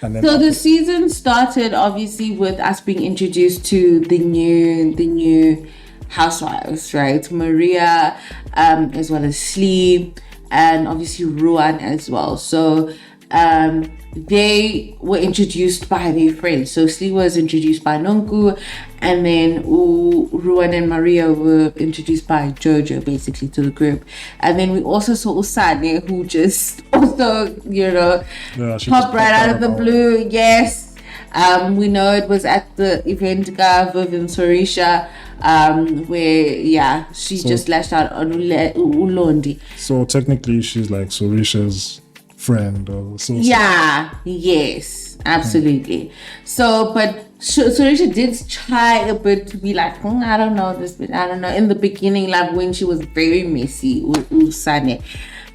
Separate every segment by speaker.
Speaker 1: And then
Speaker 2: So the season started obviously with us being introduced to the new housewives, right? Maria, as well as Slee, and obviously Ruan as well. So they were introduced by their friends. So Slee was introduced by Nonku, and then Ruan and Maria were introduced by Jojo, basically, to the group. And then we also saw Usane, who just also, popped right out of the blue. Yes. We know it was at the event with Sorisha, where she just lashed out on Ulondi.
Speaker 1: So technically she's like Sorisha's friend or associate.
Speaker 2: Yeah, yes, absolutely. So, but Sorisha did try a bit to be like, I don't know this, but I don't know. In the beginning, like when she was very messy, Usane.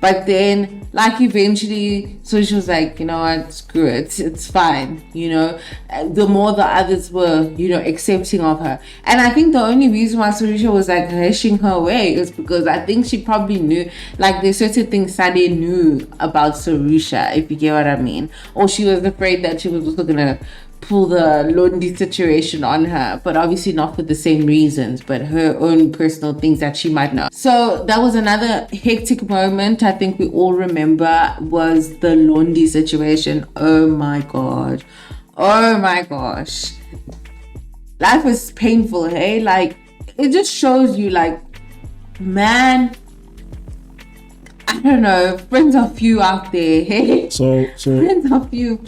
Speaker 2: But then, like, eventually, so she was like, you know what, screw it, it's fine, The more the others were, accepting of her. And I think the only reason why Sorisha was, like, rushing her away is because I think she probably knew, like, there's certain things Sade knew about Sorisha, if you get what I mean. Or she was afraid that she was also going to pull the Londi situation on her, but obviously not for the same reasons, but her own personal things that she might know. So that was another hectic moment I think we all remember, was the Londi situation. Oh my gosh. Life was painful, hey? Like, it just shows you, like, man, I don't know, friends are few out there, hey?
Speaker 1: So
Speaker 2: friends are few.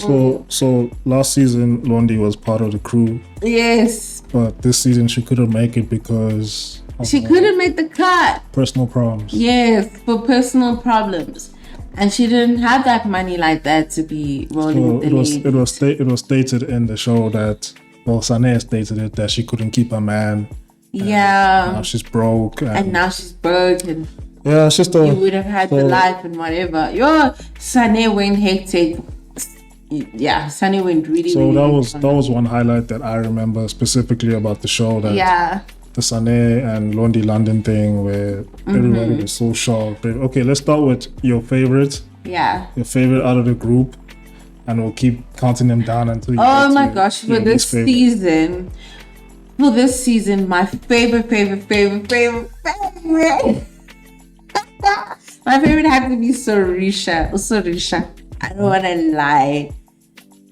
Speaker 1: So last season Londi was part of the crew.
Speaker 2: Yes.
Speaker 1: But this season she couldn't make it because
Speaker 2: she couldn't make the cut.
Speaker 1: Personal problems.
Speaker 2: Yes, for personal problems. And she didn't have that money like that to be rolling with the lead.
Speaker 1: It was stated in the show that, well, Sane stated it, that she couldn't keep her man.
Speaker 2: Yeah.
Speaker 1: Now she's broke.
Speaker 2: And now she's broke, and
Speaker 1: yeah, it's just
Speaker 2: you would have had the life and whatever. Sane went hectic. Yeah, Sane went really.
Speaker 1: So
Speaker 2: really
Speaker 1: that was one highlight that I remember specifically about the show. That the Sane and Londi London thing, where everybody was so shocked. Okay, let's start with your favorite.
Speaker 2: Yeah.
Speaker 1: Your favorite out of the group, and we'll keep counting them down until you.
Speaker 2: Oh my gosh! For this season, my favorite. My favorite had to be Sorisha. I don't want to lie.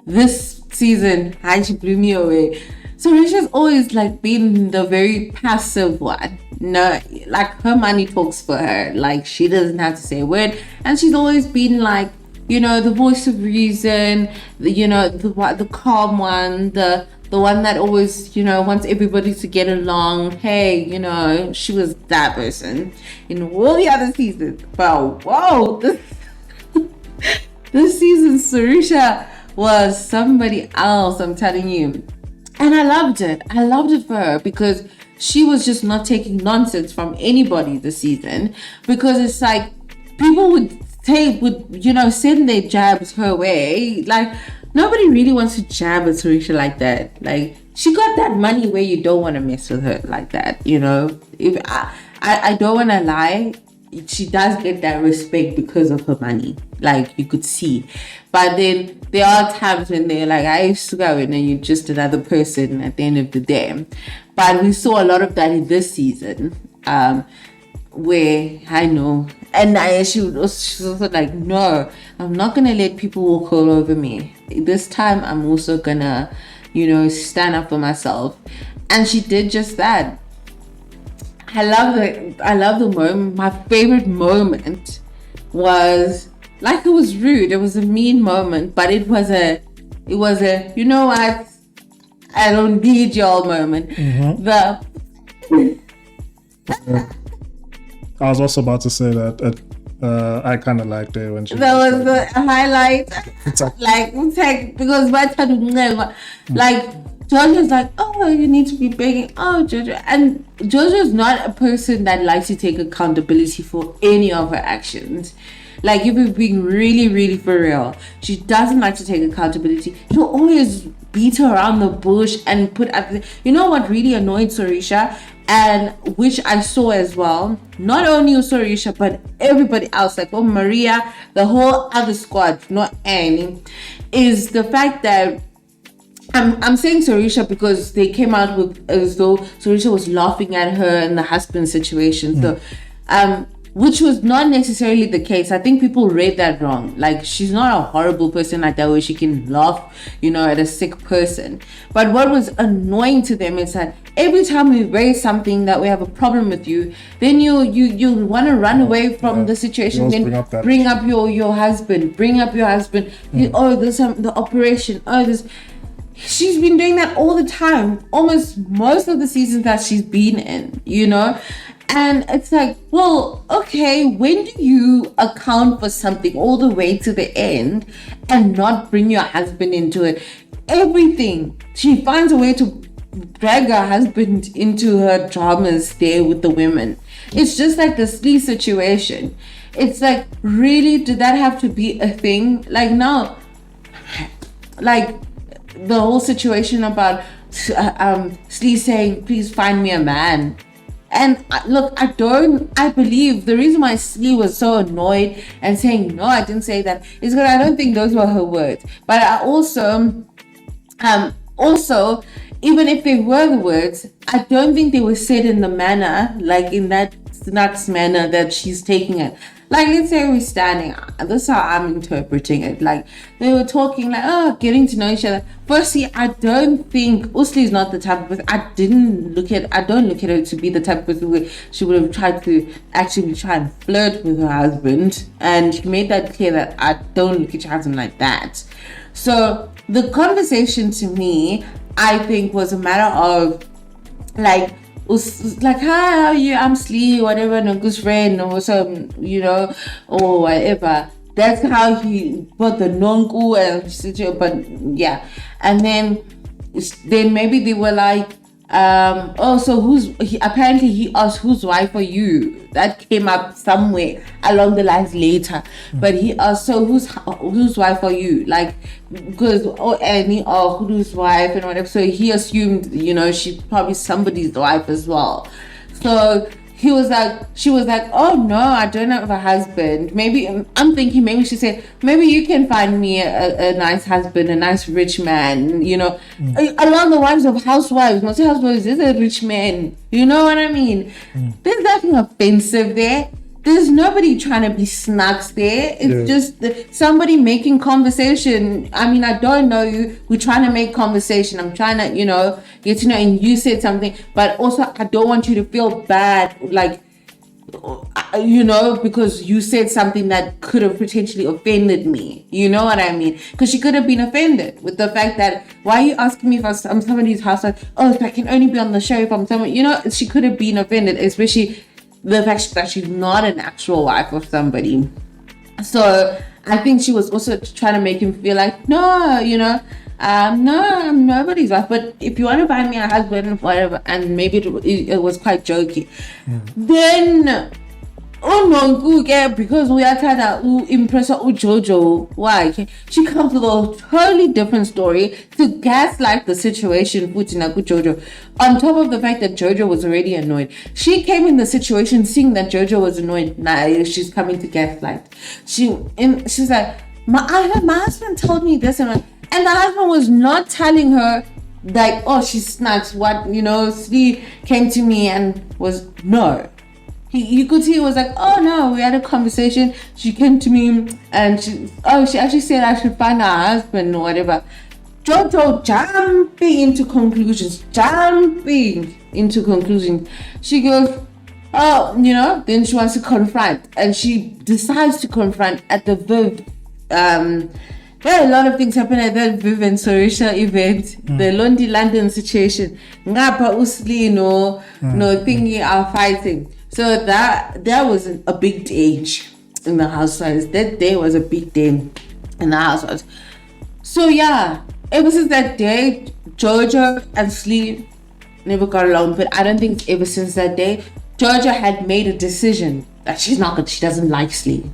Speaker 2: This season, she blew me away. Sorisha's always like been the very passive one. No, like her money talks for her. Like she doesn't have to say a word, and she's always been like, the voice of reason. The calm one. The one that always, wants everybody to get along. Hey, she was that person in all the other seasons. But whoa, this season, Sorisha was somebody else, I'm telling you. And I loved it. I loved it for her because she was just not taking nonsense from anybody this season. Because it's like, people would send their jabs her way. Like, nobody really wants to jab at Sorisha like that. Like, she got that money where you don't want to mess with her like that, If I don't want to lie, she does get that respect because of her money. Like, you could see. But then there are times when they're like, I used to go in and you're just another person at the end of the day. But we saw a lot of that in this season. Where I know, and she was also like, no, I'm not gonna let people walk all over me. This time I'm also gonna, stand up for myself. And she did just that. I love the moment. My favorite moment was, like, it was rude, it was a mean moment, but it was a you know what, I don't need y'all moment.
Speaker 1: I was also about to say that I kind of liked it when she.
Speaker 2: That was the highlight. Because by the time, like, Georgia's like, oh, you need to be begging. Oh, Georgia. And Georgia's not a person that likes to take accountability for any of her actions. Like, if we're being really, really for real, she doesn't like to take accountability. She'll always beat her around the bush and put up. You know what really annoyed Sorisha, and which I saw as well, not only Sorisha but everybody else, like Maria, the whole other squad, not Annie, is the fact that I'm saying Sorisha because they came out with as though Sorisha was laughing at her and the husband situation. So which was not necessarily the case. I think people read that wrong. Like, she's not a horrible person like that where she can laugh, at a sick person. But what was annoying to them is that every time we raise something that we have a problem with you, then you want to run away from the situation. Then bring up your husband. Bring up your husband. There's the operation. There's... She's been doing that all the time, almost most of the seasons that she's been in, And it's like, well, okay, when do you account for something all the way to the end and not bring your husband into it? Everything. She finds a way to drag her husband into her dramas there with the women. It's just like the Slee situation. It's like, really, did that have to be a thing? Like, no. Like, the whole situation about Slee saying, please find me a man. And look, I believe the reason why Slee was so annoyed and saying, no, I didn't say that, is because I don't think those were her words. But I also, even if they were the words, I don't think they were said in the manner, like in that Snacks manner that she's taking it. Like, let's say we're standing, this is how I'm interpreting it. Like, they were talking, like, getting to know each other. Firstly, I don't think Usli is not the type of person. I don't look at her to be the type of person where she would have tried to actually try and flirt with her husband. And she made that clear that I don't look at your husband like that. So the conversation to me, I think, was a matter of, like, hi, how are you? I'm Slee, whatever, no good friend, or some, or whatever. That's how he put the nonku and but yeah. And then maybe they were like, so apparently he asked, whose wife are you? That came up somewhere along the lines later. But he asked, so whose wife are you? Like, because Annie or whose wife and whatever. So he assumed, she's probably somebody's wife as well. So she was like, oh no, I don't have a husband. Maybe I'm thinking maybe she said, maybe you can find me a nice husband, a nice rich man, along the lines of Housewives. Not Housewives is a rich man. You know what I mean? There's nothing offensive there. There's nobody trying to be snacks there. It's just somebody making conversation. I mean, I don't know you. We're trying to make conversation. I'm trying to, get to know, and you said something. But also, I don't want you to feel bad, like, because you said something that could have potentially offended me. You know what I mean? Because she could have been offended with the fact that, why are you asking me if I'm somebody's house? Like, I can only be on the show if I'm someone. She could have been offended, especially the fact that she's not an actual wife of somebody. So I think she was also trying to make him feel like, no, no, I'm nobody's wife. But if you want to find me a husband, whatever, and maybe it was quite jokey, then because we are trying to impress Jojo. Why? She comes with a totally different story to gaslight the situation. Jojo, on top of the fact that Jojo was already annoyed, she came in the situation seeing that Jojo was annoyed. Now she's coming to gaslight. She's like, my husband told me this, and the husband was not telling her, like, she snacks. What Slee came to me and was no. You could see it was like, oh no, we had a conversation. She came to me and she actually said I should find her husband or whatever. Jojo jumping into conclusions. She goes, then she wants to confront, and she decides to confront at the Viv. A lot of things happen at that Viv and Sorisha event. The Londi London situation. Ngapa Usli no thingy are fighting. So that was a big day in the Housewives. That day was a big day in the Housewives. So yeah, ever since that day, Jojo and Slee never got along. But I don't think ever since that day, Jojo had made a decision that she doesn't like Slee.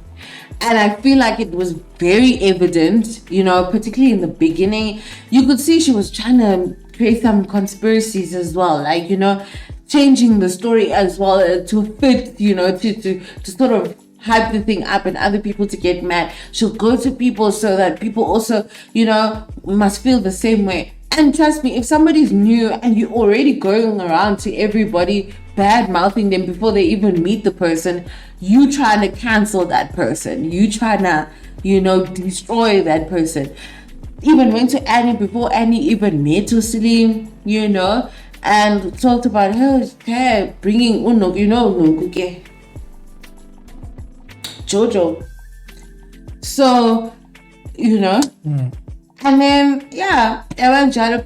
Speaker 2: And I feel like it was very evident, you know, particularly in the beginning. You could see she was trying to create some conspiracies as well, like, you know, changing the story as well to fit, you know, to sort of hype the thing up and other people to get mad. She'll go to people so that people also, you know, must feel the same way. And trust me, if somebody's new and you're already going around to everybody bad mouthing them before they even meet the person, you trying to cancel that person, you trying to, you know, destroy that person. Even went to Annie before Annie even met Usili, you know, and talked about her bringing Uno, you know, Jojo. So, you know, and then, yeah,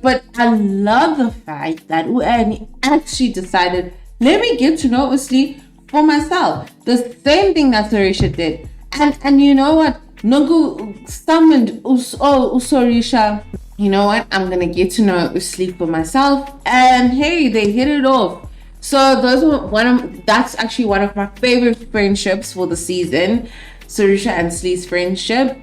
Speaker 2: but I love the fact that Annie actually decided, let me get to know Usli for myself. The same thing that Sorisha did. And you know what? Nonku summoned Usorisha. You know what? I'm gonna get to know Usli for myself. And hey, they hit it off. So those were that's actually one of my favorite friendships for the season. Sorisha and Slee's friendship.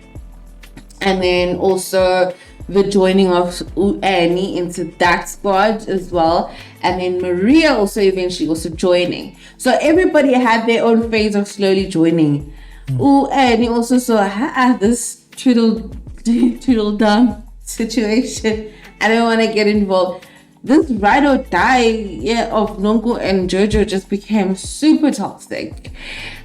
Speaker 2: And then also the joining of Annie into that squad as well. And then Maria also eventually also joining. So everybody had their own phase of slowly joining. Annie also saw this twiddle dumb situation. I don't want to get involved. This ride or die of Nonku and Jojo just became super toxic.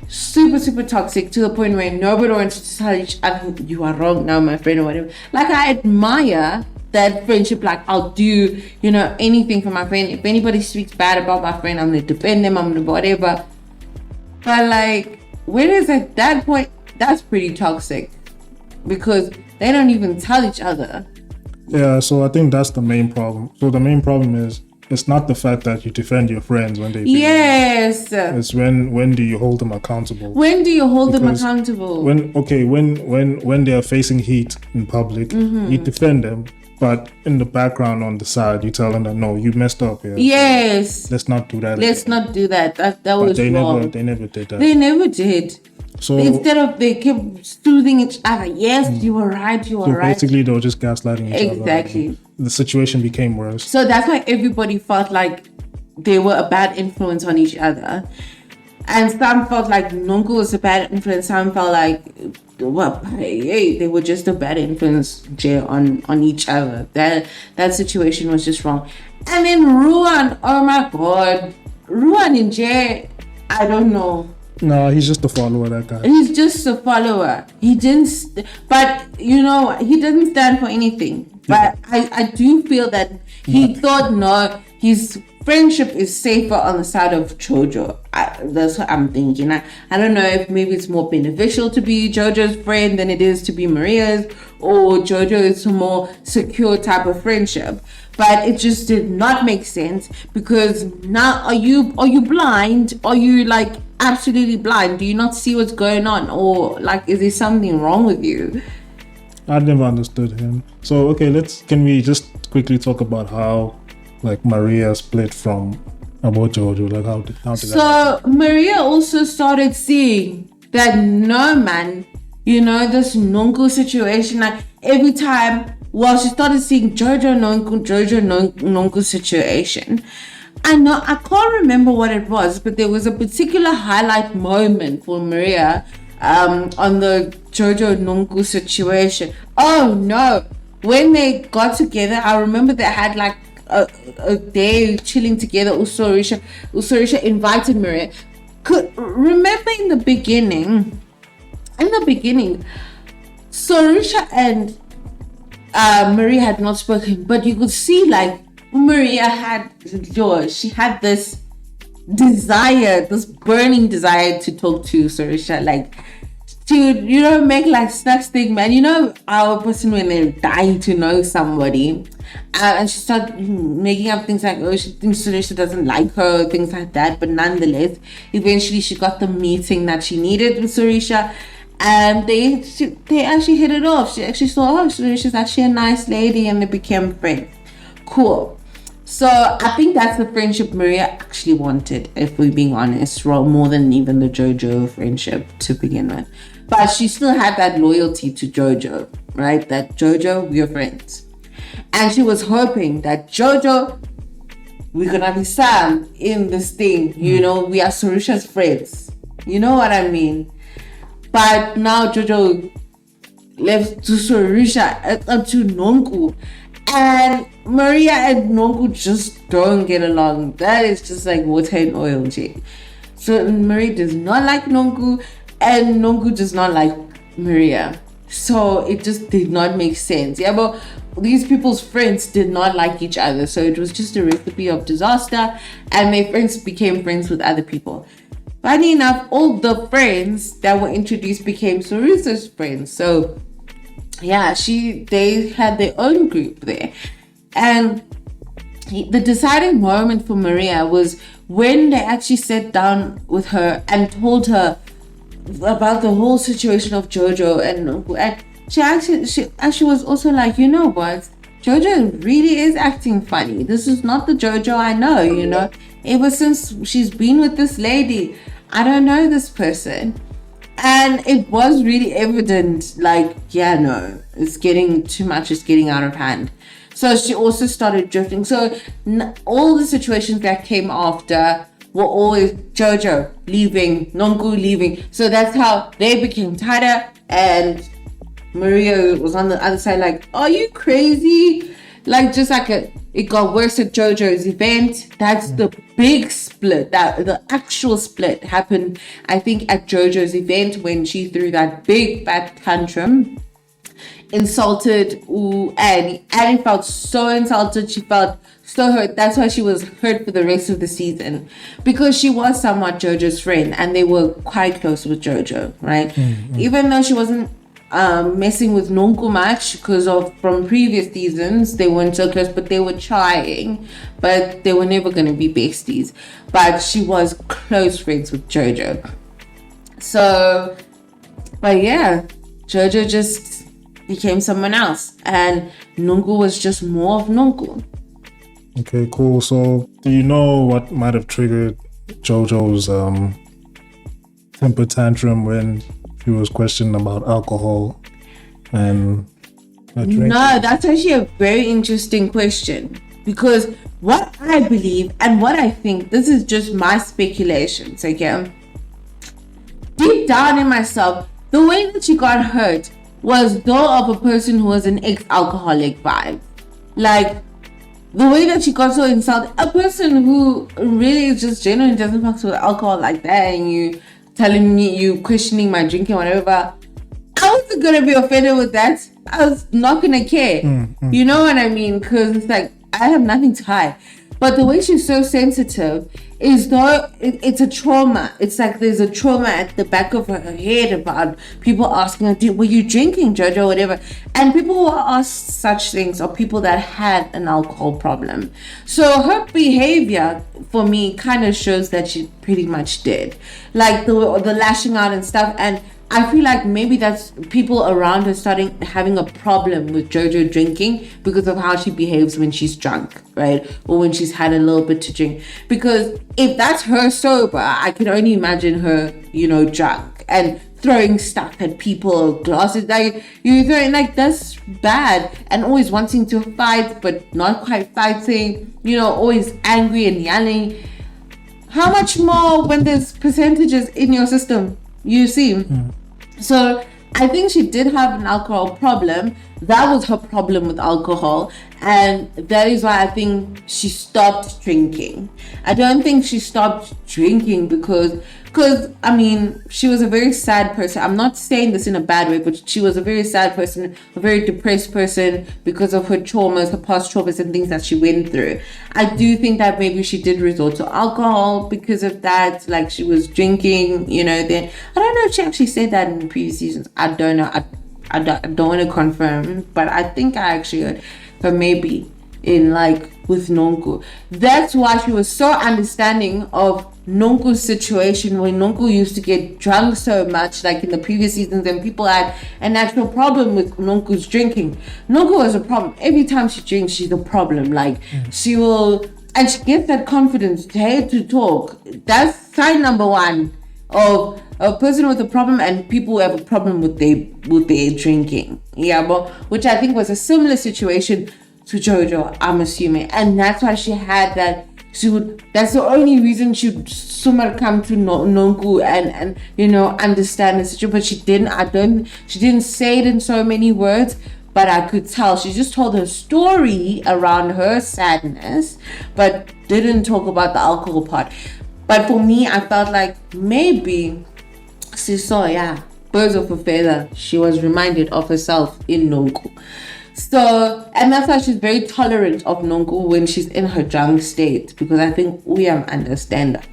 Speaker 2: Super toxic to the point where nobody wants to tell each other, you are wrong now, my friend, or whatever. Like, I admire that friendship. Like, I'll do, you know, anything for my friend. If anybody speaks bad about my friend, I'm going to defend them, I'm going to whatever. But like, when it's at that point, that's pretty toxic because they don't even tell each other.
Speaker 1: Yeah, so I think that's the main problem. So the main problem is, it's not the fact that you defend your friends when they
Speaker 2: yes.
Speaker 1: It's when do you hold them accountable?
Speaker 2: When do you hold them accountable?
Speaker 1: When they are facing heat in public, you defend them, but in the background on the side, you tell them that no, you messed up here.
Speaker 2: Yes.
Speaker 1: Let's not do that.
Speaker 2: Let's not do that. That was wrong.
Speaker 1: They never did that.
Speaker 2: They never did.
Speaker 1: So
Speaker 2: instead of they kept soothing each other. Yes, you were right. You were right.
Speaker 1: Basically, they were just gaslighting each other.
Speaker 2: Exactly.
Speaker 1: The situation became worse.
Speaker 2: So that's why everybody felt like they were a bad influence on each other, and some felt like Nonku was a bad influence. Some felt like, well, hey, they were just a bad influence on each other. That situation was just wrong. And then Ruan, oh my God, Ruan in jail. I don't know.
Speaker 1: No, he's just a follower, that guy.
Speaker 2: He's just a follower. He didn't, but you know, he doesn't stand for anything. But I do feel that he thought, no, his friendship is safer on the side of Jojo. That's what I'm thinking. I don't know if maybe it's more beneficial to be Jojo's friend than it is to be Maria's, or Jojo is a more secure type of friendship. But it just did not make sense, because now are you blind? Are you like absolutely blind? Do you not see what's going on? Or like, is there something wrong with you?
Speaker 1: I never understood him. So okay, can we just quickly talk about how like Maria split from about Jojo? Like how did that happen?
Speaker 2: Maria also started seeing that no man, you know, this Nonku situation, like every time, well, she started seeing Jojo Nonku situation. I can't remember what it was, but there was a particular highlight moment for Maria on the Jojo Nonku situation. Oh no, when they got together, I remember they had like a day chilling together. Usorisha invited Maria. Remember in the beginning, Sorisha and Maria had not spoken, but you could see like Maria had this desire, this burning desire to talk to Sorisha, like to, you know, make like snacks thing, man. You know, our person when they're dying to know somebody, and she started making up things like, oh, she thinks Sorisha doesn't like her, things like that. But nonetheless, eventually she got the meeting that she needed with Sorisha. And they actually hit it off. She actually saw, oh, she's actually a nice lady, and they became friends. Cool. So I think that's the friendship Maria actually wanted, if we're being honest, more than even the Jojo friendship to begin with. But she still had that loyalty to Jojo, right? That Jojo, we're friends. And she was hoping that Jojo, we're gonna be Sam in this thing, you know, we are Sorusha's friends. You know what I mean? But now Jojo left to Sorusha, to Nonku. And Maria and Nonku just don't get along. That is just like water and oil, Jay. So Maria does not like Nonku, and Nonku does not like Maria. So it just did not make sense. Yeah, but these people's friends did not like each other. So it was just a recipe of disaster, and my friends became friends with other people. Funny enough, all the friends that were introduced became Sorusa's friends. So yeah, they had their own group there. And the deciding moment for Maria was when they actually sat down with her and told her about the whole situation of Jojo, and she actually was also like, you know what, Jojo really is acting funny. This is not the Jojo I know, you know. Ever since she's been with this lady, I don't know this person. And it was really evident, like, yeah, no, it's getting too much, it's getting out of hand. So she also started drifting. So all the situations that came after were always Jojo leaving, Nonku leaving. So that's how they became tighter, and Maria was on the other side like, are you crazy? Like, just like it got worse at Jojo's event. That's the big split. That the actual split happened, I think, at Jojo's event when she threw that big fat tantrum, insulted Annie. Annie felt so insulted. She felt so hurt. That's why she was hurt for the rest of the season, because she was somewhat Jojo's friend and they were quite close with Jojo, right? Even though she wasn't messing with Nonku much because of from previous seasons, they weren't so close, but they were trying, but they were never going to be besties. But she was close friends with Jojo. So, but yeah, Jojo just became someone else, and Nonku was just more of Nonku.
Speaker 1: Okay, cool. So, do you know what might have triggered Jojo's temper tantrum when he was questioned about alcohol and
Speaker 2: No, that's actually a very interesting question, because what I believe and what I think, this is just my speculations, okay? Deep down in myself, the way that she got hurt was though of a person who was an ex-alcoholic vibe. Like, the way that she got so insulted, a person who really just genuinely doesn't fuck with alcohol like that, and you telling me, you questioning my drinking, whatever, I wasn't gonna be offended with that. I was not gonna care. You know what I mean? Because it's like, I have nothing to hide. But the way she's so sensitive is though it's a trauma. It's like there's a trauma at the back of her head about people asking her, were you drinking, Jojo, whatever. And people who ask such things are people that had an alcohol problem. So her behavior, for me, kind of shows that she pretty much did. Like the lashing out and stuff. And I feel like maybe that's people around her starting having a problem with Jojo drinking because of how she behaves when she's drunk, right? Or when she's had a little bit to drink. Because if that's her sober, I can only imagine her, you know, drunk and throwing stuff at people, glasses, like you're throwing, like, that's bad. And always wanting to fight but not quite fighting, you know, always angry and yelling. How much more when there's percentages in your system? You see? So I think she did have an alcohol problem. That was her problem with alcohol, and that is why I think she stopped drinking. I don't think she stopped drinking because I mean, she was a very sad person. I'm not saying this in a bad way, but she was a very sad person, a very depressed person because of her traumas, her past traumas and things that she went through. I do think that maybe she did resort to alcohol because of that, like she was drinking, you know. Then I don't know if she actually said that in the previous seasons. I don't know. I don't want to confirm, but I think I actually heard her maybe in like with Nonku. That's why she was so understanding of Nonku's situation when Nonku used to get drunk so much, like in the previous seasons, and people had an actual problem with Nonku's drinking. Nonku was a problem. Every time she drinks, she's a problem. Like she will, and she gets that confidence to talk. That's sign number one of a person with a problem and people who have a problem with their drinking. Yeah, but which I think was a similar situation to Jojo, I'm assuming. And that's why she had that. That's the only reason she would sooner come to Nonku and understand the situation. But she didn't say it in so many words, but I could tell. She just told her story around her sadness, but didn't talk about the alcohol part. But for me, I felt like maybe she saw, birds of a feather. She was reminded of herself in Nonku. So, and that's why she's very tolerant of Nonku when she's in her drunk state, because I think we understand that.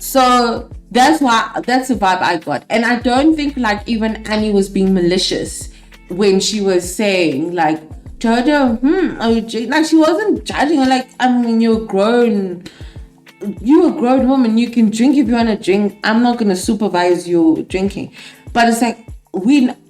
Speaker 2: So that's the vibe I got. And I don't think like even Annie was being malicious when she was saying like, Jojo, are you like, she wasn't judging her. Like, I mean, you're a grown woman, you can drink if you want to drink. I'm not going to supervise you drinking. But it's like,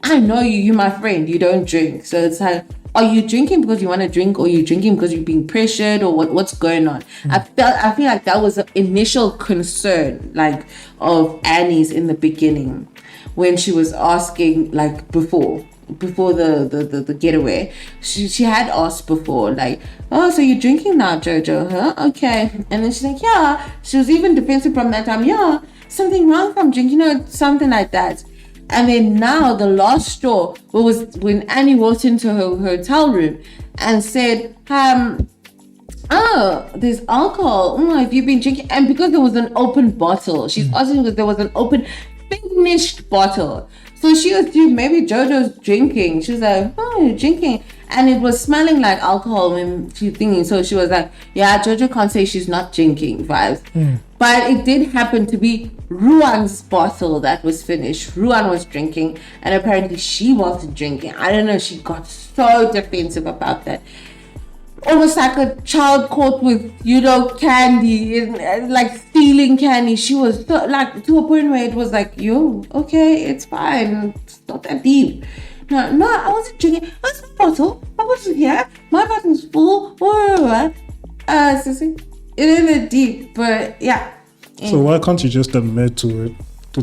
Speaker 2: I know you're my friend, you don't drink. So it's like, are you drinking because you want to drink, or are you drinking because you're being pressured, or what's going on? I feel like that was the initial concern, like, of Annie's in the beginning, when she was asking, like, before the getaway, she had asked before, like, oh, so you're drinking now, Jojo, huh? Okay. And then she's like, yeah. She was even defensive from that time. Yeah, something wrong from drinking, something like that. And then now the last straw was when Annie walked into her hotel room and said, oh, there's alcohol. Have you been drinking? And because there was an open bottle, she's asking because there was an open finished bottle. So she assumed maybe Jojo's drinking. She was like, oh, you're drinking. And it was smelling like alcohol when she's thinking. So she was like, yeah, Jojo can't say she's not drinking vibes. But it did happen to be Ruan's bottle that was finished. Ruan was drinking, and apparently she wasn't drinking. I don't know, she got so defensive about that. Almost like a child caught with, candy, and like stealing candy. She was so, like, to a point where it was like, yo, okay, it's fine. It's not that deep. No, I wasn't drinking. What's my bottle? My bottle's here. My bottle's full. Sissy, it isn't deep, but yeah.
Speaker 1: So why can't you just admit to it?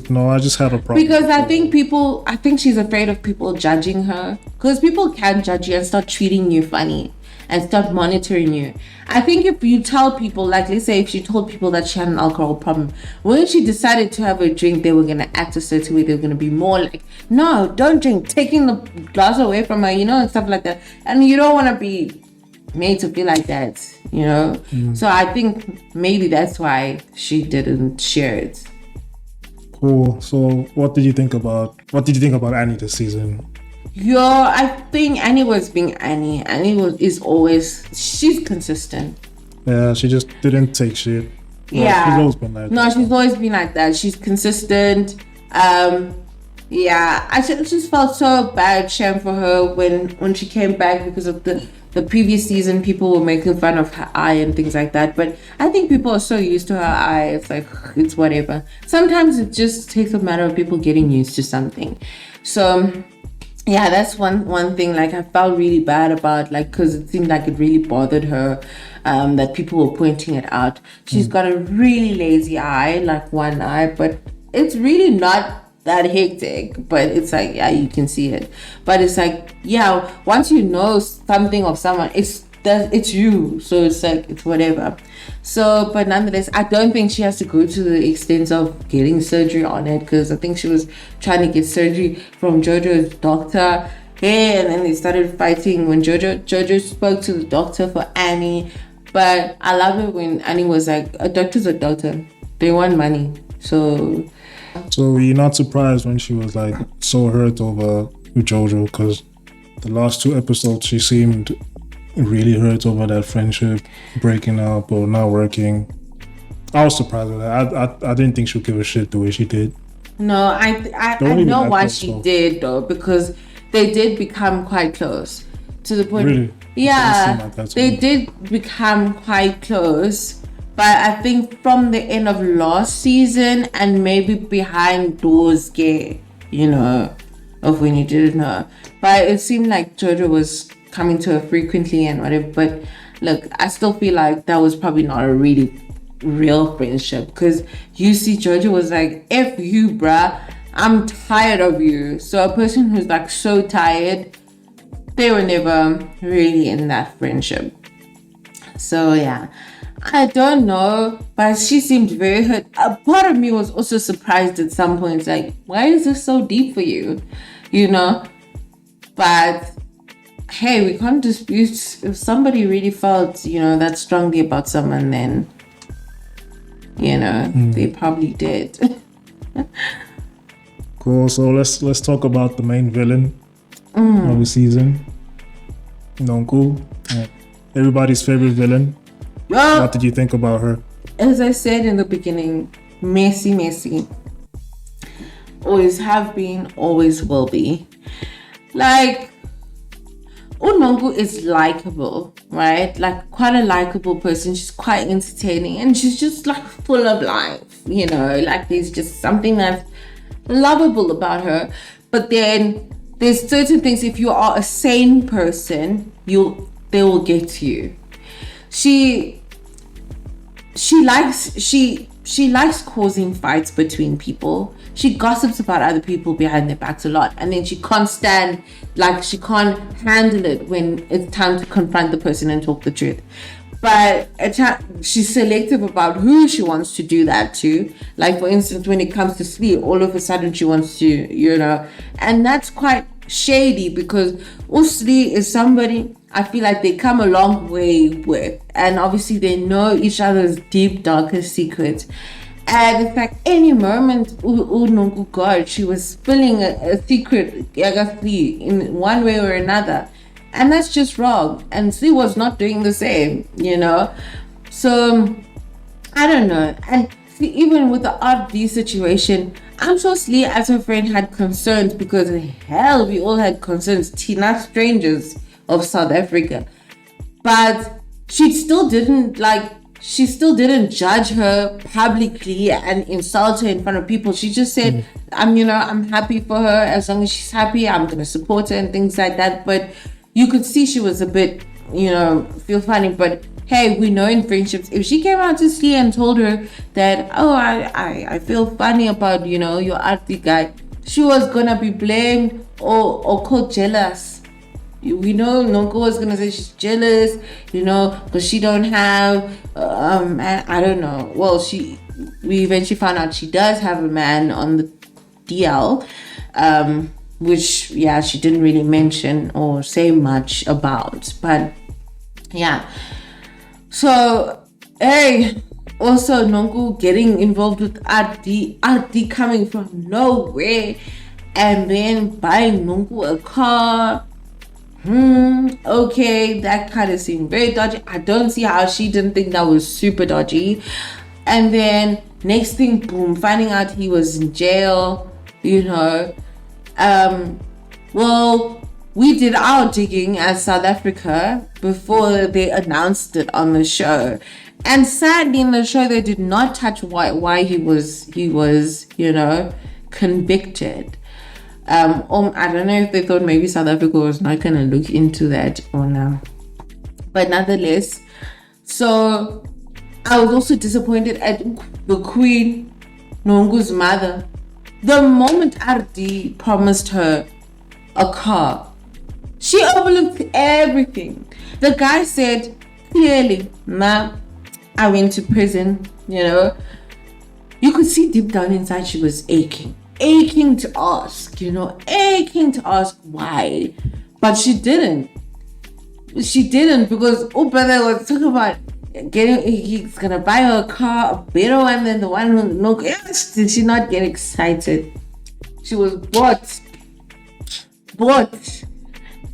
Speaker 1: No, I just had a problem.
Speaker 2: Because I think she's afraid of people judging her. Because people can judge you and start treating you funny and start monitoring you. I think if you tell people, like, let's say if she told people that she had an alcohol problem, when she decided to have a drink, they were going to act a certain way. They were going to be more like, no, don't drink, taking the glass away from her, and stuff like that. And you don't want to be made to feel like that, So I think maybe that's why she didn't share it.
Speaker 1: Cool. So what did you think about Annie this season?
Speaker 2: I think Annie was being Annie. She's consistent.
Speaker 1: Yeah, she just didn't take shit.
Speaker 2: Yeah.
Speaker 1: She's always been like that.
Speaker 2: No, she's always been like that. She's consistent. I just felt so bad, shame for her when she came back, because of the previous season, people were making fun of her eye and things like that. But I think people are so used to her eye, it's like, it's whatever. Sometimes it just takes a matter of people getting used to something. So yeah, that's one thing, like, I felt really bad about, like, because it seemed like it really bothered her, that people were pointing it out. She's got a really lazy eye, like one eye, but it's really not that hectic. But it's like, yeah, you can see it. But it's like, yeah, once you know something of someone, it's you. So it's like, it's whatever. So, but nonetheless, I don't think she has to go to the extent of getting surgery on it, because I think she was trying to get surgery from Jojo's doctor. Yeah, and then they started fighting when Jojo spoke to the doctor for Annie. But I love it when Annie was like, a doctor's a doctor. They want money. So
Speaker 1: you're not surprised when she was like so hurt over Jojo, because the last 2 episodes she seemed really hurt over that friendship breaking up or not working. I was surprised with that. I didn't think she'd give a shit the way she did.
Speaker 2: No, I know why she did though, because they did become quite close to the point.
Speaker 1: Really?
Speaker 2: Yeah, they did become quite close. But I think from the end of last season and maybe behind doors gay, of when you didn't know. But it seemed like Jojo was coming to her frequently and whatever. But look, I still feel like that was probably not a really real friendship. Because you see, Jojo was like, F you, bruh. I'm tired of you. So a person who's like so tired, they were never really in that friendship. So yeah, I don't know, but she seemed very hurt. A part of me was also surprised at some points, like, why is this so deep for you? You know? But hey, we can't dispute if somebody really felt, that strongly about someone, then, they probably did.
Speaker 1: Cool. So let's talk about the main villain of the season, Nonku. Everybody's favorite villain.
Speaker 2: Well,
Speaker 1: what did you think about her?
Speaker 2: As I said in the beginning, messy. Always have been, always will be. Like, Unongu is likable, right? Like, quite a likable person. She's quite entertaining, and she's just like full of life, like there's just something that's lovable about her. But then there's certain things, if you are a sane person, they will get to you. She likes causing fights between people. She gossips about other people behind their backs a lot, and then she can't handle it when it's time to confront the person and talk the truth. But she's selective about who she wants to do that to. Like, for instance, when it comes to Slee, all of a sudden she wants to, and that's quite shady, because Slee is somebody I feel like they come a long way with, and obviously they know each other's deep, darkest secrets. And in fact, any moment, God, she was spilling a secret in one way or another. And that's just wrong. And Slee was not doing the same, So, I don't know. And see, even with the RD situation, I'm sure Slee as her friend had concerns, because hell, we all had concerns. Tina, strangers of South Africa. But she still didn't judge her publicly and insult her in front of people. She just said, I'm happy for her. As long as she's happy, I'm going to support her and things like that. But you could see she was a bit, feel funny. But hey, we know in friendships, if she came out to Slee and told her that, I feel funny about, your arty guy, she was going to be blamed or called jealous. We know Nonko was gonna say she's jealous, because she don't have, and I don't know. Well, we eventually found out she does have a man on the DL, which she didn't really mention or say much about, but yeah. So hey, also Nonko getting involved with RD coming from nowhere, and then buying Nonko a car. Okay, that kind of seemed very dodgy. I don't see how she didn't think that was super dodgy. And then next thing, boom, finding out he was in jail, well, we did our digging as South Africa before they announced it on the show. And sadly in the show they did not touch why he was convicted. I don't know if they thought maybe South Africa was not going to look into that or no. But nonetheless, so I was also disappointed at the Queen, Nongu's mother. The moment RD promised her a car, she overlooked everything. The guy said clearly, Ma, I went to prison, You could see deep down inside she was aching to ask, why. But she didn't. Because brother was talking about he's gonna buy her a car, a better one than the one who did she not get excited? She was bought.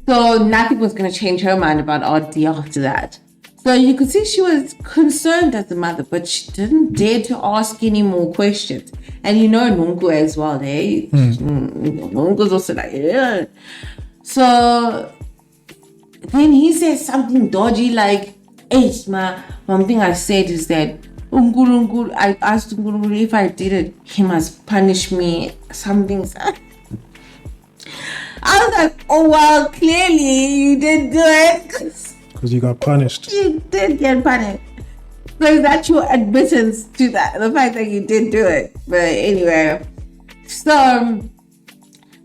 Speaker 2: So nothing was gonna change her mind about RD after that. So you could see she was concerned as a mother, but she didn't dare to ask any more questions. And Nonku as well, eh? Nonku's also like, yeah. So then he says something dodgy like, hey, one thing I said is that I asked Unguru if I did it, he must punish me. Something. I was like, oh, well, clearly you didn't do it.
Speaker 1: Because you got punished.
Speaker 2: You did get punished. So is that your admittance to that? The fact that you did do it. But anyway. So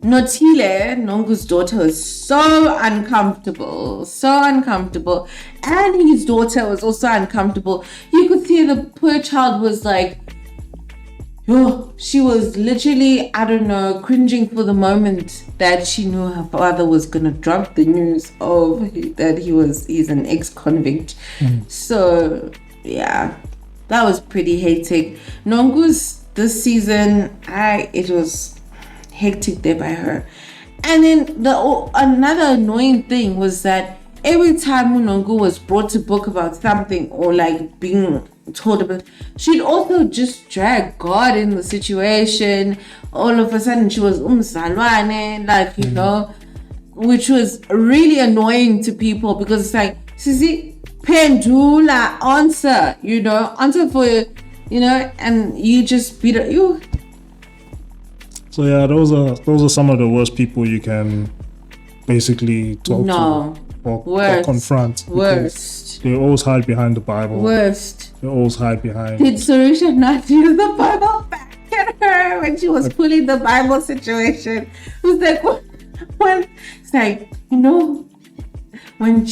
Speaker 2: Notile, Nongu's daughter, was so uncomfortable. And his daughter was also uncomfortable. You could see the poor child was like, oh, she was literally, I don't know, cringing for the moment that she knew her father was gonna drop the news of that he's an ex-convict. So yeah, that was pretty hectic. Nongu's this season, it was hectic there by her. And then another annoying thing was that every time Nongu was brought to book about something or like being told about, she'd also just drag God in the situation. All of a sudden she was salwane, like, you know, which was really annoying to people because it's like, Sisi, pendula, answer for, you know, and you just beat it. You.
Speaker 1: So yeah, those are some of the worst people you can basically talk to or confront.
Speaker 2: Worst.
Speaker 1: They always hide behind the Bible.
Speaker 2: Worst.
Speaker 1: They always hide behind.
Speaker 2: Did Sarusha not use the Bible back at her when she was pulling the Bible situation? It was like it's like, you know, when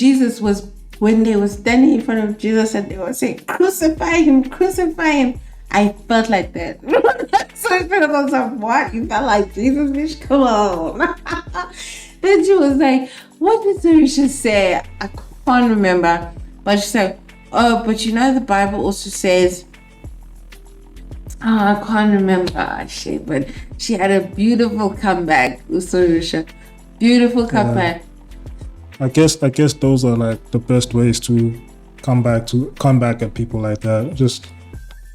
Speaker 2: they were standing in front of Jesus and they were saying, crucify him. I felt like that. So I was like, what? You felt like Jesus, bitch? Come on. Then she was like, what did Sarusha say? I can't remember. But she said, oh, but you know the Bible also says, I can't remember. Shit, but she had a beautiful comeback with Sarusha. Beautiful comeback.
Speaker 1: I guess those are like the best ways to come back at people like that. Just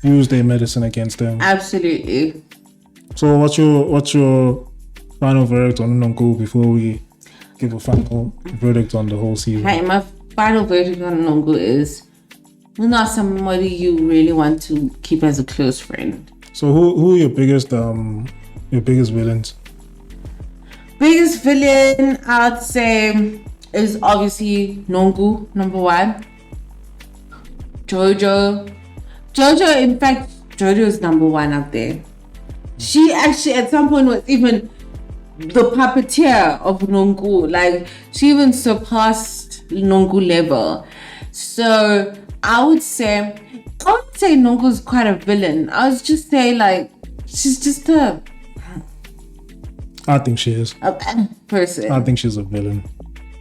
Speaker 1: use their medicine against them.
Speaker 2: Absolutely.
Speaker 1: So what's your final verdict on Nongu before we give a final verdict on the whole season?
Speaker 2: Hey, my final verdict on Nongu is not somebody you really want to keep as a close friend.
Speaker 1: So who are your biggest villains?
Speaker 2: Biggest villain, I'd say, is obviously Nongu, number one. Jojo, in fact, Jojo is number one up there. She actually at some point was even the puppeteer of Nongu. Like, she even surpassed Nongu level. So I would say Nongu's quite a villain. I would just say, like, she's just
Speaker 1: I think she is
Speaker 2: a person.
Speaker 1: I think she's a villain.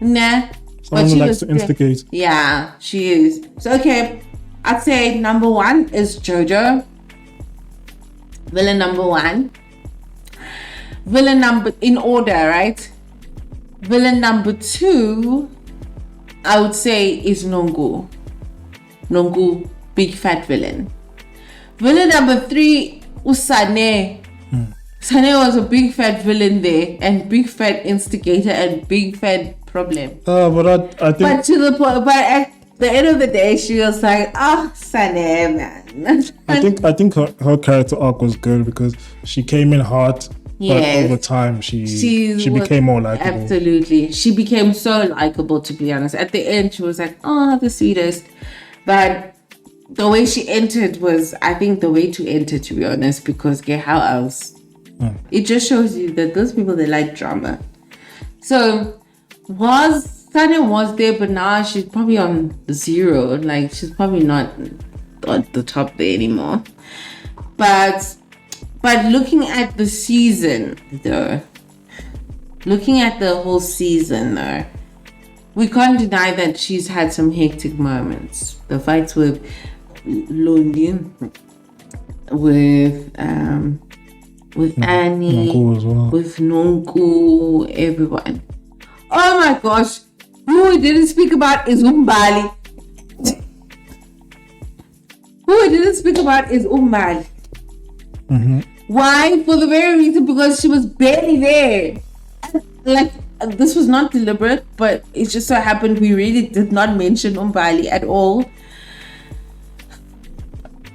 Speaker 2: Nah.
Speaker 1: Someone who likes to instigate.
Speaker 2: Yeah, she is. So okay, I'd say number one is Jojo. Villain number one. In order, right? Villain number two, I would say, is Nongu. Nongu, big fat villain. Villain number three, Usane. Sane was a big fat villain there, and big fat instigator, and big fat problem.
Speaker 1: But I think.
Speaker 2: But to the point, but at the end of the day, she was like, Sane, man.
Speaker 1: I think her character arc was good because she came in hot, but over time she became more likable.
Speaker 2: Absolutely, she became so likable. To be honest, at the end she was like, the sweetest. But the way she entered was, I think, the way to enter. To be honest, because how else? It just shows you that those people, they like drama. So Sanya was there, but now she's probably on zero. Like, she's probably not at the top there anymore. But looking at the season, though, looking at the whole season, though, we can't deny that she's had some hectic moments. The fights with Lundi, with Annie,
Speaker 1: Nongu as well.
Speaker 2: with Nongu, everyone. Oh my gosh, who we didn't speak about is Umbali.
Speaker 1: Mm-hmm.
Speaker 2: Why? For the very reason, because she was barely there. Like, this was not deliberate, but it just so happened we really did not mention Umbali at all.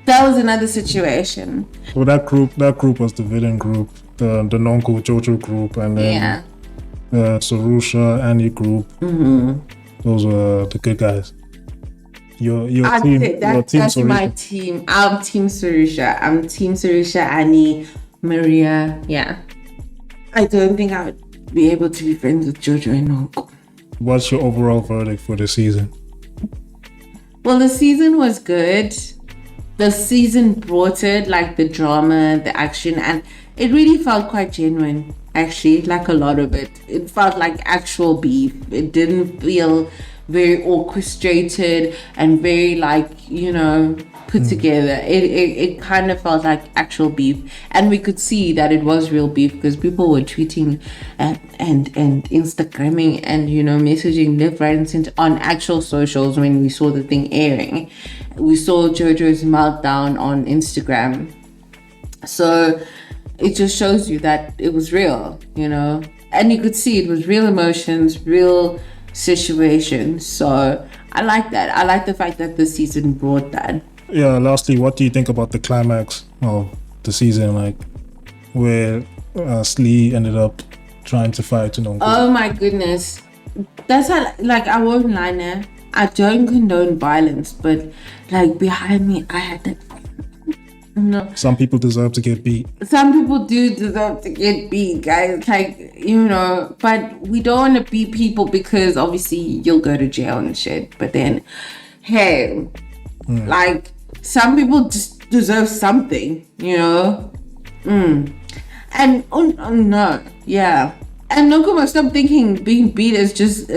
Speaker 2: That was another situation.
Speaker 1: So that group was the villain group, the Nongu Jojo group, and then the Sarusha Annie group.
Speaker 2: Mm-hmm.
Speaker 1: Those were the good guys. Your
Speaker 2: I'd
Speaker 1: team,
Speaker 2: say
Speaker 1: your team
Speaker 2: that's my
Speaker 1: Sorisha.
Speaker 2: team. I'm Team Sarusha. I'm Team Sarusha, Annie, Maria. Yeah. I don't think I would be able to be friends with Jojo and Nonko.
Speaker 1: What's your overall verdict for the season?
Speaker 2: Well, the season was good. The season brought it, like the drama, the action, and it really felt quite genuine, actually, like a lot of it. It felt like actual beef. It didn't feel very orchestrated and very, like, put together. It kind of felt like actual beef. And we could see that it was real beef because people were tweeting and Instagramming and, messaging left, right, and center on actual socials when we saw the thing airing. We saw Jojo's meltdown on Instagram. So it just shows you that it was real, and you could see it was real emotions, real situations. So I like that. I like the fact that the season brought that.
Speaker 1: Yeah, lastly, what do you think about the climax of the season, like where Slee ended up trying to fight Nonko?
Speaker 2: Oh my goodness. That's how, like, I won't lie now. I don't condone violence, but like behind me, I had that. No.
Speaker 1: Some people deserve to get beat.
Speaker 2: Some people do deserve to get beat, guys. Like, but we don't want to beat people because obviously you'll go to jail and shit. But then, hey, like, some people just deserve something, And, oh no, yeah. And Nonko, stop thinking being beat is just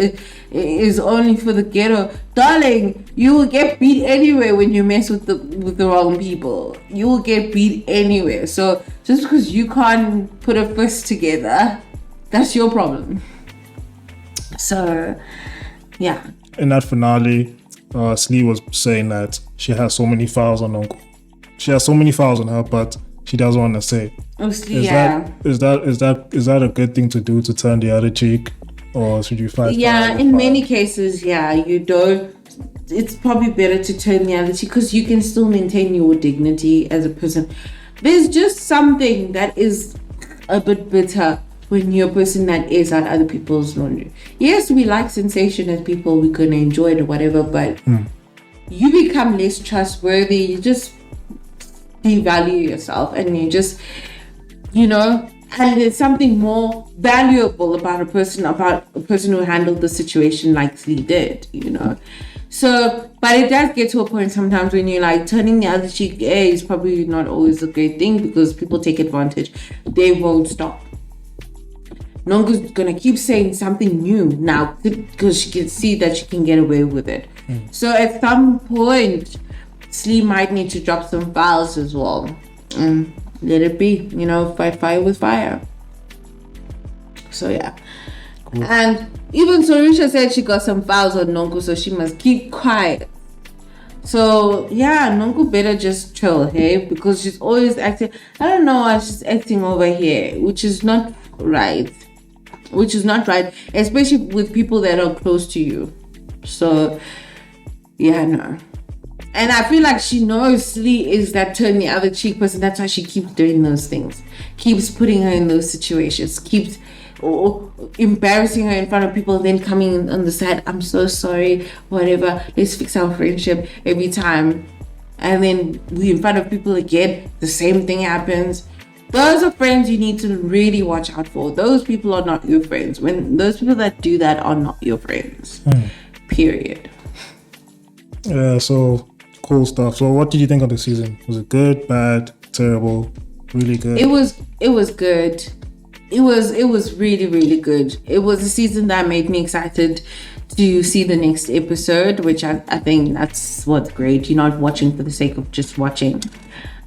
Speaker 2: is only for the ghetto, darling. You will get beat anyway when you mess with the wrong people. You will get beat anyway. So just because you can't put a fist together, that's your problem. So, yeah.
Speaker 1: In that finale, Slee was saying that she has so many files on Nonko. She has so many files on her, but she doesn't want to say.
Speaker 2: Mostly, yeah.
Speaker 1: Is that a good thing to do, to turn the other cheek, or should you fight?
Speaker 2: Yeah, in many cases, yeah, you don't. It's probably better to turn the other cheek because you can still maintain your dignity as a person. There's just something that is a bit bitter when you're a person that airs out other people's laundry. Yes, we like sensation as people, we're gonna enjoy it or whatever, but you become less trustworthy. You just devalue yourself, and you just, and there's something more valuable about a person who handled the situation like he did, So, but it does get to a point sometimes when you're like turning the other cheek is probably not always a great thing because people take advantage. They won't stop. Nonko's gonna keep saying something new now because she can see that she can get away with it. So at some point, Slee might need to drop some files as well. Let it be, fight fire with fire. So yeah. Cool. And even Sorisha said she got some files on Nonko, so she must keep quiet. So yeah, Nonko better just chill, hey? Because she's always acting, I don't know why she's acting over here, which is not right. Especially with people that are close to you. So yeah, no. And I feel like she knows Slee is that turn the other cheek person. That's why she keeps doing those things. Keeps putting her in those situations. Keeps embarrassing her in front of people. Then coming on the side, I'm so sorry, whatever. Let's fix our friendship every time. And then we in front of people again. The same thing happens. Those are friends you need to really watch out for. Those people are not your friends. When those people that do that are not your friends. Period.
Speaker 1: Yeah, so cool stuff. So what did you think of the season? Was it good, bad, terrible, really good?
Speaker 2: It was good. It was really, really good. It was a season that made me excited to see the next episode, which I think that's what's great. You're not watching for the sake of just watching.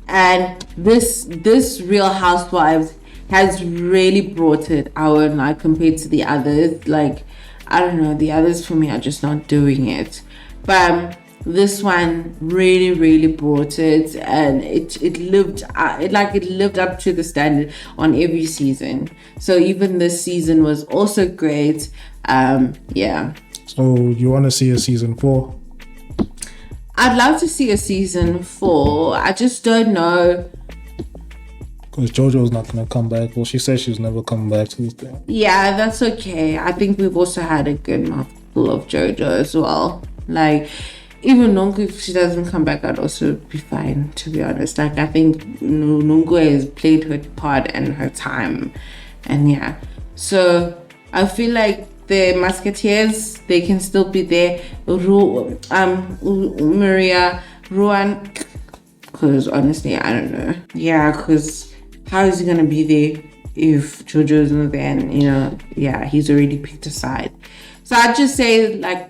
Speaker 2: And this Real Housewives has really brought it out, like, compared to the others. Like, I don't know, the others for me are just not doing it. But this one really, really brought it, and it lived up to the standard on every season. So even this season was also great. Yeah.
Speaker 1: So you want to see a season 4?
Speaker 2: I'd love to see a season 4. I just don't know.
Speaker 1: Because JoJo's not going to come back. Well, she said she's never coming back to this thing.
Speaker 2: Yeah, that's okay. I think we've also had a good mouthful of JoJo as well. Like, even Nonku, if she doesn't come back, I'd also be fine, to be honest. Like, I think Nonku has played her part and her time. And yeah. So, I feel like the Musketeers, they can still be there. Maria, Ruan, because honestly, I don't know. Yeah, because how is he going to be there if Jojo's not there? And, you know, yeah, he's already picked a side. So, I'd just say, like,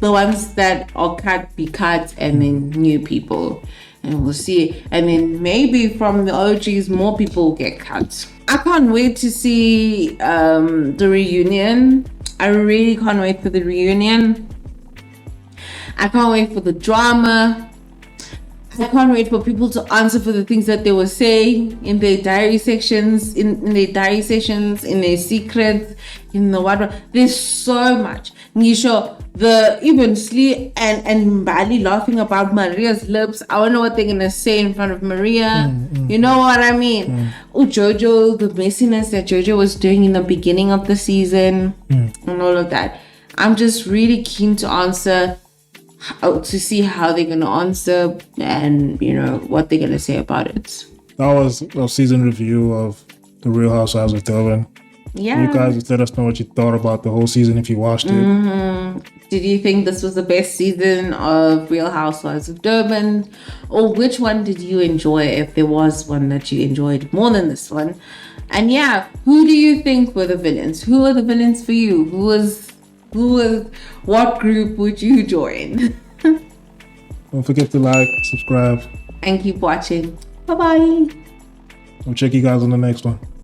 Speaker 2: the ones that are cut be cut, and then new people, and we'll see. And then maybe from the OGs, more people will get cut. I can't wait to see the reunion. I really can't wait for the reunion. I can't wait for the drama. I can't wait for people to answer for the things that they were saying in their diary sections, in their diary sessions, in their secrets, in the what. There's so much. Nisha, even Slee and Mbali laughing about Maria's lips. I don't know what they're gonna say in front of Maria. You know what I mean? Oh, Jojo, the messiness that Jojo was doing in the beginning of the season, and all of that. I'm just really keen to see how they're gonna answer, and you know what they're gonna say about it.
Speaker 1: That was a season review of The Real Housewives of Durban.
Speaker 2: Yeah.
Speaker 1: You guys let us know what you thought about the whole season if you watched it.
Speaker 2: Did you think this was the best season of Real Housewives of Durban? Or which one did you enjoy, if there was one that you enjoyed more than this one? And yeah, who do you think were the villains? Who are the villains for you? What group would you join?
Speaker 1: Don't forget to like, subscribe,
Speaker 2: and keep watching. Bye-bye.
Speaker 1: I'll check you guys on the next one.